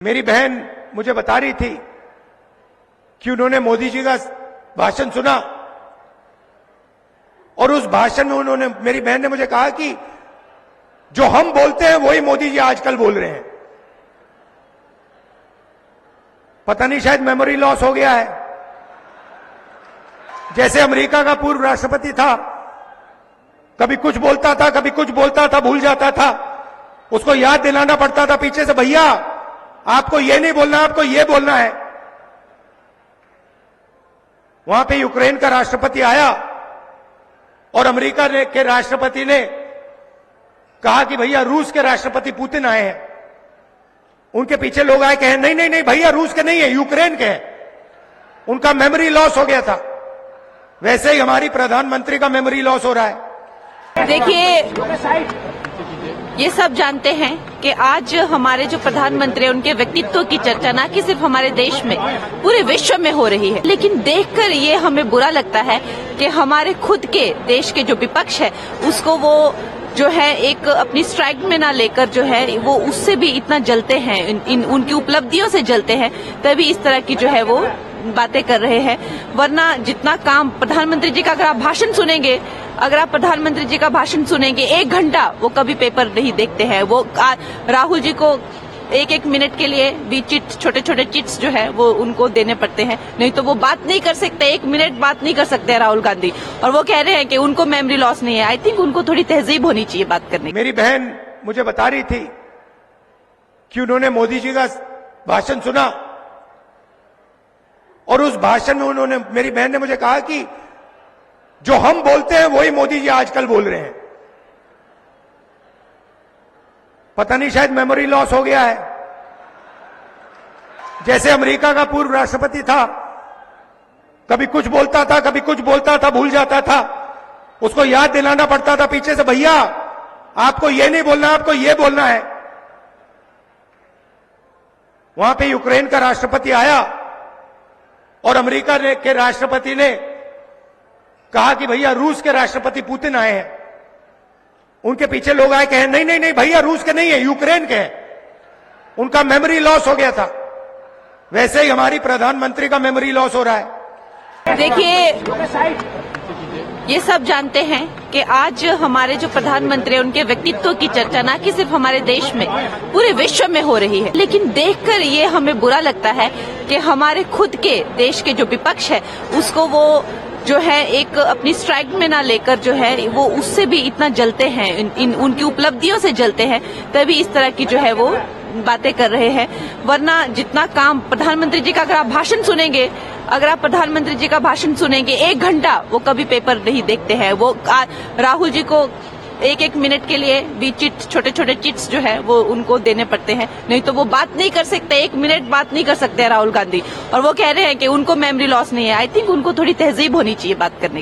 मेरी बहन मुझे बता रही थी कि उन्होंने मोदी जी का भाषण सुना और उस भाषण में उन्होंने, मेरी बहन ने मुझे कहा कि जो हम बोलते हैं वही मोदी जी आजकल बोल रहे हैं। पता नहीं, शायद मेमोरी लॉस हो गया है। जैसे अमेरिका का पूर्व राष्ट्रपति था, कभी कुछ बोलता था, कभी कुछ बोलता था, भूल जाता था, उसको याद दिलाना पड़ता था पीछे से, भैया आपको ये नहीं बोलना, आपको ये बोलना है। वहां पे यूक्रेन का राष्ट्रपति आया और अमेरिका के राष्ट्रपति ने कहा कि भैया रूस के राष्ट्रपति पुतिन आए हैं। उनके पीछे लोग आए, कहे नहीं नहीं नहीं भैया रूस के नहीं है, यूक्रेन के हैं। उनका मेमोरी लॉस हो गया था। वैसे ही हमारी प्रधानमंत्री का मेमोरी लॉस हो रहा है। देखिए, ये सब जानते हैं कि आज हमारे जो प्रधानमंत्री हैं उनके व्यक्तित्व की चर्चा न कि सिर्फ हमारे देश में, पूरे विश्व में हो रही है। लेकिन देखकर ये हमें बुरा लगता है कि हमारे खुद के देश के जो विपक्ष है उसको वो जो है एक अपनी स्ट्राइक में ना लेकर जो है वो उससे भी इतना जलते हैं, उनकी उपलब्धियों से जलते हैं, तभी इस तरह की जो है वो बातें कर रहे हैं। वरना जितना काम प्रधानमंत्री जी का अगर आप भाषण सुनेंगे, एक घंटा वो कभी पेपर नहीं देखते हैं। वो राहुल जी को एक मिनट के लिए भी छोटे छोटे चिट्स जो है वो उनको देने पड़ते हैं, नहीं तो वो बात नहीं कर सकते, 1 मिनट बात नहीं कर सकते राहुल गांधी। और वो कह रहे हैं कि उनको मेमोरी लॉस नहीं है। आई थिंक उनको थोड़ी तहजीब होनी चाहिए बात करने की। मेरी बहन मुझे बता रही थी कि उन्होंने मोदी जी का भाषण सुना और उस भाषण में उन्होंने, मेरी बहन ने मुझे कहा कि जो हम बोलते हैं वही मोदी जी आजकल बोल रहे हैं। पता नहीं, शायद मेमोरी लॉस हो गया है। जैसे अमेरिका का पूर्व राष्ट्रपति था, कभी कुछ बोलता था, कभी कुछ बोलता था, भूल जाता था, उसको याद दिलाना पड़ता था पीछे से, भैया आपको ये नहीं बोलना, आपको ये बोलना है। वहां पे यूक्रेन का राष्ट्रपति आया और अमेरिका के राष्ट्रपति ने कहा कि भैया रूस के राष्ट्रपति पुतिन आए हैं। उनके पीछे लोग आए, कहे नहीं नहीं नहीं भैया रूस के नहीं है, यूक्रेन के हैं। उनका मेमोरी लॉस हो गया था। वैसे ही हमारी प्रधानमंत्री का मेमोरी लॉस हो रहा है। देखिए, ये सब जानते हैं कि आज हमारे जो प्रधानमंत्री हैं उनके व्यक्तित्व की चर्चा न कि सिर्फ हमारे देश में, पूरे विश्व में हो रही है। लेकिन देखकर ये हमें बुरा लगता है कि हमारे खुद के देश के जो विपक्ष है उसको वो जो है एक अपनी स्ट्राइक में ना लेकर जो है वो उससे भी इतना जलते हैं, उनकी उपलब्धियों से जलते हैं, तभी इस तरह की जो है वो बातें कर रहे हैं। वरना जितना काम प्रधानमंत्री जी का अगर आप भाषण सुनेंगे, 1 घंटा वो कभी पेपर नहीं देखते हैं। वो राहुल जी को एक मिनट के लिए भी छोटे छोटे चिट्स जो है वो उनको देने पड़ते हैं, नहीं तो वो बात नहीं कर सकते, 1 मिनट बात नहीं कर सकते राहुल गांधी। और वो कह रहे हैं कि उनको मेमोरी लॉस नहीं है। आई थिंक उनको थोड़ी तहजीब होनी चाहिए बात करने की।